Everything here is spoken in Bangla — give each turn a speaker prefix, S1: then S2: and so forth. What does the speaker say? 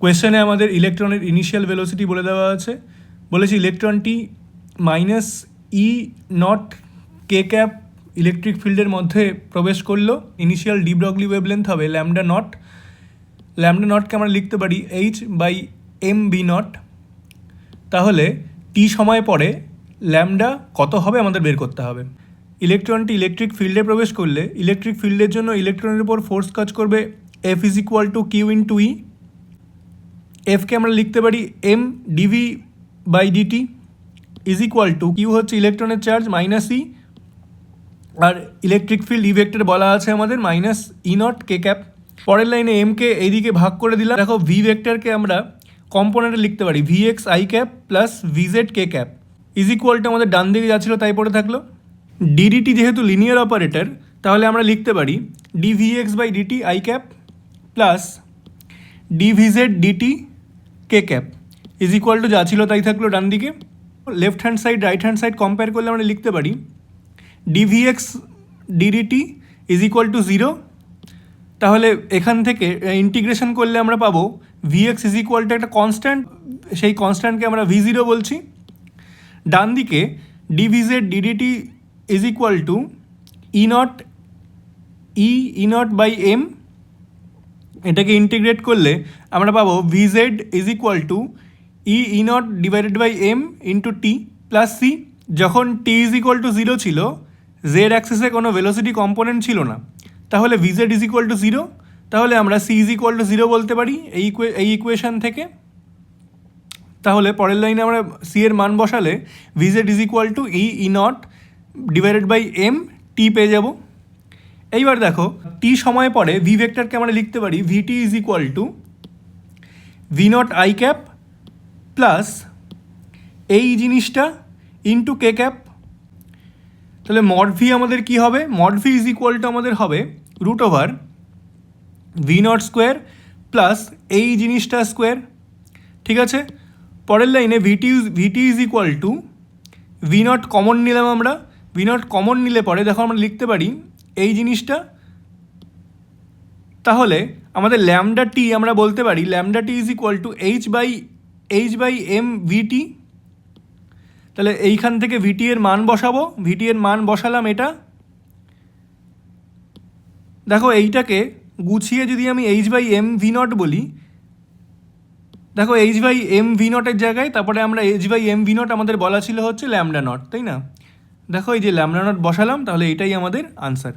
S1: কোয়েশ্চেনে আমাদের ইলেকট্রনের ইনিশিয়াল ভেলোসিটি বলে দেওয়া আছে, বলেছে ইলেকট্রনটি মাইনাস ই নট কে ক্যাপ ইলেকট্রিক ফিল্ডের মধ্যে প্রবেশ করলো। ইনিশিয়াল ডি ব্রগলি ওয়েভলেন্থ হবে ল্যামডা নট। ল্যামডা নটকে আমরা লিখতে পারি h/m/v0। তাহলে টি সময় পরে ল্যামডা কত হবে আমাদের বের করতে হবে। ইলেকট্রনটি ইলেকট্রিক ফিল্ডে প্রবেশ করলে ইলেকট্রিক ফিল্ডের জন্য ইলেকট্রনের উপর ফোর্স কাজ করবে F = Q/E। এফকে আমরা লিখতে পারি m/dv/dt = Q হচ্ছে ইলেকট্রনের চার্জ মাইনাস ই, আর ইলেকট্রিক ফিল্ড ই ভেক্টর বলা আছে আমাদের -E0 কে ক্যাপ। পরের লাইনে এমকে এইদিকে ভাগ করে দিলাম। দেখো ভি ভেক্টরকে আমরা কম্পোনেন্টে লিখতে পারি Vx i cap plus Vz K cap = আমাদের ডান দিকে যাচ্ছিল তাই পড়ে থাকলো। ডিডিটি যেহেতু লিনিয়ার অপারেটর, তাহলে আমরা লিখতে পারি dVx/dt i cap plus dVz/dt K cap = যা ছিল তাই থাকলো ডান দিকে। Left hand side right hand side compare করলে আমরা লিখতে পারি dVx/dt = 0। তাহলে এখান থেকে ইন্টিগ্রেশন করলে আমরা পাবো Vx = একটা কনস্ট্যান্ট, সেই কনস্ট্যান্টকে আমরা V0 বলছি। ডান দিকে dVz/dt = E0/m। এটাকে ইন্টিগ্রেট করলে আমরা পাবো Vz = E0/m × t plus c। যখন t = 0 ছিল, z অ্যাক্সিসে কোনো ভেলোসিটি কম্পোনেন্ট ছিল না, তাহলে Vz = 0। তাহলে আমরা c = 0 বলতে পারি এই ইকুয়েশন থেকে। তাহলে পরের লাইনে আমরা c এর মান বসালে Vz = E0/m t পেয়ে যাব। এইবার দেখো টি সময় পরে ভি ভেক্টরকে আমরা লিখতে পারি Vt = V0 i cap plus এই জিনিসটা ইন্টু কে ক্যাপ। তাহলে মড ভি আমাদের কী হবে? মড ভি = আমাদের হবে √V0² প্লাস এই জিনিসটা স্কোয়ার। ঠিক আছে, পরের লাইনে ভিটি = V0 কমন নিলাম আমরা। V0 কমন নিলে পরে দেখো আমরা লিখতে পারি এই জিনিসটা। তাহলে আমাদের ল্যামডা টি আমরা বলতে পারি ল্যামডা টি = h/mvt। তাহলে এইখান থেকে ভিটি এর মান বসাবো, ভিটি এর মান বসালাম এটা। দেখো এইটাকে গুছিয়ে যদি আমি h/mv0 বলি, দেখো h/mv0 এর জায়গায় তারপরে আমরা h/mv0 আমাদের বলা ছিল হচ্ছে ল্যামডা নট, তাই না? দেখো এই যে ল্যামডা নট বসালাম, তাহলে এটাই আমাদের আনসার।